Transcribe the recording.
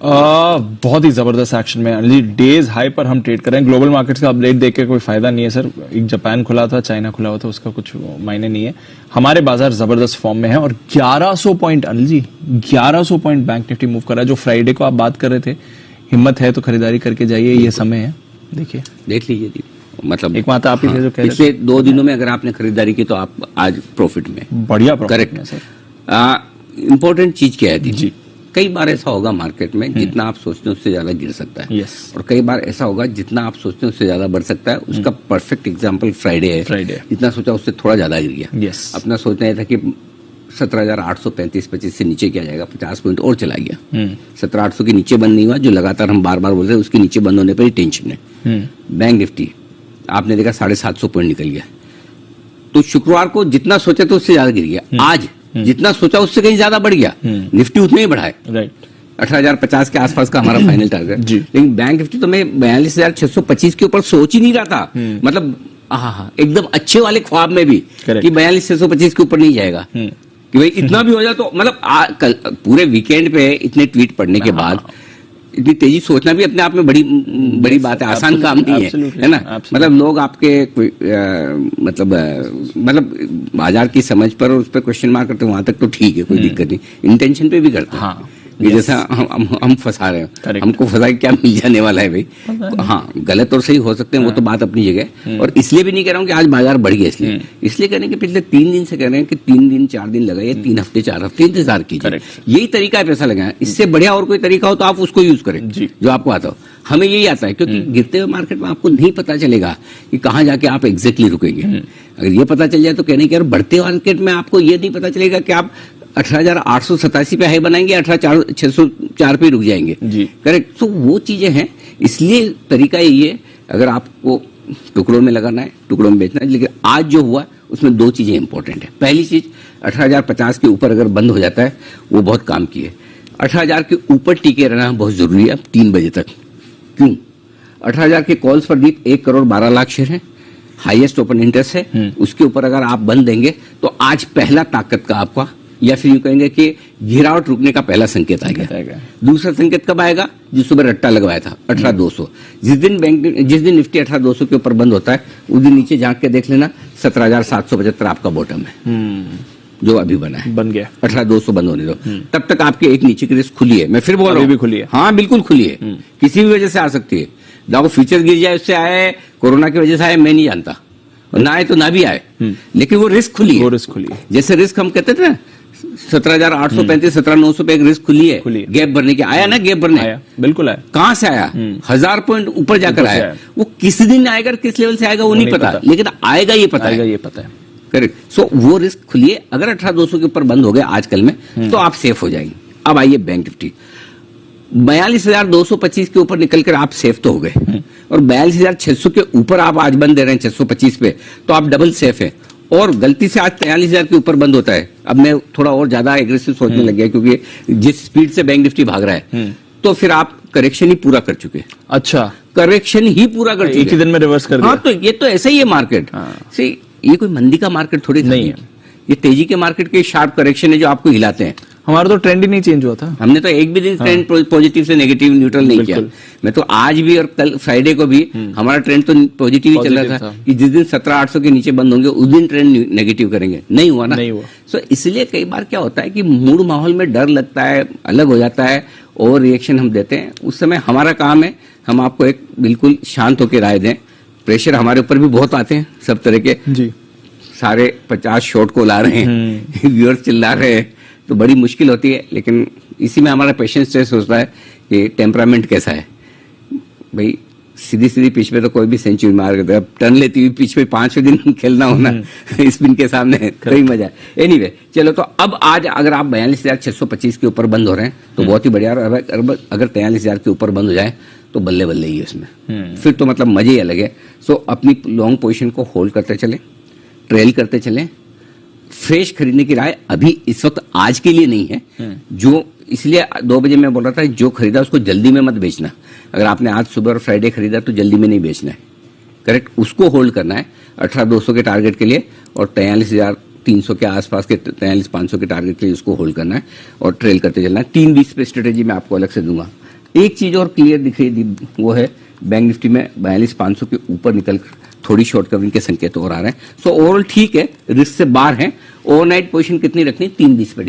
बहुत ही जबरदस्त एक्शन में अली डेज हाई पर हम ट्रेड कर रहे हैं। ग्लोबल मार्केट्स का अपडेट देख के कोई फायदा नहीं है सर। एक जापान खुला था, चाइना खुला हुआ था, उसका कुछ मायने नहीं है। हमारे बाजार जबरदस्त फॉर्म में है और 1100 पॉइंट अली जी 1100 पॉइंट बैंक निफ्टी मूव कर रहा है। जो फ्राइडे को आप बात कर रहे थे, हिम्मत है तो खरीदारी करके जाइए, ये समय है। देखिए देख लीजिए, मतलब एक माता आप ही थे जो कह रहे थे पिछले 2 दिनों में अगर आपने खरीदारी की तो आप आज प्रॉफिट में, बढ़िया प्रॉफिट करेक्ट है सर। इंपॉर्टेंट चीज क्या है दीदी, जी। कई बार ऐसा होगा मार्केट में जितना आप सोचते हैं उससे ज्यादा गिर सकता है। यस। और कई बार ऐसा होगा जितना आप सोचते हैं उससे ज्यादा बढ़ सकता है। उसका परफेक्ट एग्जांपल फ्राइडे है। फ्राइडे जितना सोचा उससे थोड़ा ज्यादा गिर गया। यस। अपना सोचना था कि 17,835 से नीचे क्या जाएगा, 50 पॉइंट और चला गया। 17,800 के नीचे बंद नहीं हुआ, जो लगातार हम बार बार बोल रहे हैं उसके नीचे बंद होने पर ही टेंशन है। बैंक निफ्टी आपने देखा 750 पॉइंट निकल गया। तो शुक्रवार को जितना सोचा तो उससे ज्यादा गिर गया। आज जितना सोचा उससे कहीं ज्यादा बढ़ गया। निफ्टी उतना ही बढ़ा है। राइट। 18,050 के आसपास का हमारा फाइनल टारगेट। लेकिन बैंक निफ्टी तो मैं 42,625 के ऊपर सोच ही नहीं रहा था। मतलब एकदम अच्छे वाले ख्वाब में भी कि 42,625 के ऊपर नहीं जाएगा, कि भाई इतना भी हो जाए तो मतलब कल पूरे वीकेंड पे इतने ट्वीट पढ़ने के बाद इतनी तेजी सोचना भी अपने आप में बड़ी बात है, आसान काम नहीं है ना। मतलब लोग आपके मतलब बाजार की समझ पर और उस पर क्वेश्चन मार्क करते हैं, वहां तक तो ठीक है, कोई दिक्कत नहीं। इंटेंशन पे भी करते हैं कि जैसा हम फंसा रहे हैं, हमको फंसा के क्या मिल जाने वाला है भाई। हाँ, गलत और सही हो सकते हैं, वो तो बात अपनी जगह। और इसलिए भी नहीं कह रहा हूँ कि आज बाजार बढ़ गया, इसलिए कह रहे हैं कि पिछले 3 दिन से कह रहे हैं कि 3 दिन 4 दिन लगाइए, 3 हफ्ते 4 हफ्ते इंतजार कीजिए। यही तरीका है पैसा लगाना। इससे बढ़िया और कोई तरीका हो तो आप उसको यूज करें जो आपको आता हो। हमें यही आता है, क्योंकि गिरते हुए मार्केट में आपको नहीं पता चलेगा कि कहाँ जाके आप एग्जैक्टली रुकेंगे। अगर ये पता चल जाए तो कहने की यार, बढ़ते मार्केट में आपको ये नहीं पता चलेगा कि आप 18,887 पे हाई बनाएंगे, 18,604 पे रुक जाएंगे। करेक्ट। तो वो चीजें हैं, इसलिए तरीका यही है। अगर आपको टुकड़ों में लगाना है, टुकड़ों में बेचना है। लेकिन आज जो हुआ उसमें 2 चीजें इंपॉर्टेंट है। पहली चीज, 18,050 के ऊपर अगर बंद हो जाता है, वो बहुत काम की है। 18,000 के ऊपर टिके रहना बहुत जरूरी है 3 बजे तक। क्यों? 18,000 के कॉल्स पर दीप 1 करोड़ 12 लाख शेयर है, हाईएस्ट ओपन इंटरेस्ट है। उसके ऊपर अगर आप बंद देंगे तो आज पहला ताकत का आपका, या फिर यूं कहेंगे कि गिरावट रुकने का पहला संकेत आ गया। दूसरा संकेत कब आएगा? जिस सुबह रट्टा लगवाया था 18,200। जिस दिन निफ्टी 18,200 के ऊपर बंद होता है, उस दिन नीचे झांक के देख लेना, 17,775 आपका बॉटम है, जो अभी बना है, बन गया। 18,200 बंद होने दो, तब तक आपकी एक नीचे की रिस्क खुली है। मैं फिर बोल रहा हूं, भी खुली है। हाँ बिल्कुल खुली है, किसी भी वजह से आ सकती है। दाव फ्यूचर गिर जाए उससे आए, कोरोना की वजह से आए, मैं नहीं जानता, ना आए तो ना भी आए, लेकिन वो रिस्क खुली है। वो रिस्क खुली है। जैसे रिस्क हम कहते थे ना 17,835 17,900 पे एक रिस्क खुली है गैप भरने की। आया ना गैप भरने? आया, बिल्कुल आया। कहां से आया? 1000 पॉइंट ऊपर जाकर आया। वो किस दिन आएगा, किस लेवल से आएगा वो नहीं पता, लेकिन आएगा ये पता है। करेक्ट। सो वो रिस्क खुली है। अगर 18,200 के ऊपर बंद हो गया आजकल में तो आप सेफ हो जाएंगे। अब आइए बैंक निफ्टी 42,225 के ऊपर निकलकर आप सेफ तो हो गए, और 42,600 के ऊपर आप आज बंद दे रहे हैं 625 पे, तो आप डबल सेफ है। और गलती से आज 43,000 के ऊपर बंद होता है, अब मैं थोड़ा और ज्यादा एग्रेसिव सोचने लग गया, क्योंकि जिस स्पीड से बैंक निफ्टी भाग रहा है, तो फिर आप करेक्शन ही पूरा कर चुके। अच्छा, करेक्शन ही पूरा कर चुके, एक ही दिन में रिवर्स कर दिया। हाँ, तो ये तो ऐसा ही है मार्केट। ये कोई मंदी का मार्केट थोड़ी नहीं है, ये तेजी के मार्केट के शार्प करेक्शन है जो आपको हिलाते हैं। हमारा तो ट्रेंड ही नहीं चेंज हुआ था। हमने तो एक भी दिन ट्रेंड पॉजिटिव से नेगेटिव न्यूट्रल नहीं किया। मैं तो आज भी और कल फ्राइडे को भी हमारा ट्रेंड तो पॉजिटिव ही चल रहा था कि जिस दिन 17,800 के नीचे बंद होंगे उस दिन ट्रेंड नेगेटिव करेंगे। नहीं हुआ ना, नहीं हुआ। सो इसलिए कई बार क्या होता है कि मूड माहौल में डर लगता है, अलग हो जाता है, और रिएक्शन हम देते हैं। उस समय हमारा काम है हम आपको एक बिल्कुल शांत होकर राय दें। प्रेशर हमारे ऊपर भी बहुत आते हैं सब तरह के जी। सारे 50 शॉट को ला रहे हैं, व्यूअर्स चिल्ला रहे हैं, तो बड़ी मुश्किल होती है। लेकिन इसी में हमारा पेशेंस टेस्ट होता है कि टेम्परामेंट कैसा है। भाई सीधी पिच पे तो कोई भी सेंचुरी मार देता है, टर्न लेती हुई पिच पे 5वें दिन खेलना होना स्पिन के सामने कई मजा है। एनीवे, चलो तो अब आज अगर आप 42,625 के ऊपर बंद हो रहे हैं तो बहुत ही बढ़िया। अगर 43,000 के ऊपर बंद हो जाए तो बल्ले बल्ले ही है उसमें, फिर तो मतलब मजे ही अलग है। सो अपनी लॉन्ग पोजीशन को होल्ड करते चले, ट्रेल करते चले। फ्रेश खरीदने की राय अभी इस वक्त आज के लिए नहीं है। जो इसलिए 2 बजे मैं बोल रहा था, जो खरीदा उसको जल्दी में मत बेचना। अगर आपने आज सुबह और फ्राइडे खरीदा तो जल्दी में नहीं बेचना है। करेक्ट, उसको होल्ड करना है 18,200 के टारगेट के लिए, और 43,300 के आसपास के 43,500 के टारगेट के लिए उसको होल्ड करना है और ट्रेल करते चलना है। 3-20 पे स्ट्रेटेजी मैं आपको अलग से दूंगा। एक चीज और क्लियर दिख रही थी, वो है बैंक निफ्टी में 42,500 के ऊपर निकल थोड़ी शॉर्ट कवरिंग के संकेत और आ रहे हैं। सो ओवरऑल ठीक है, रिस्क से बाहर है। ओवरनाइट पोजीशन कितनी रखनी? 3-20 पे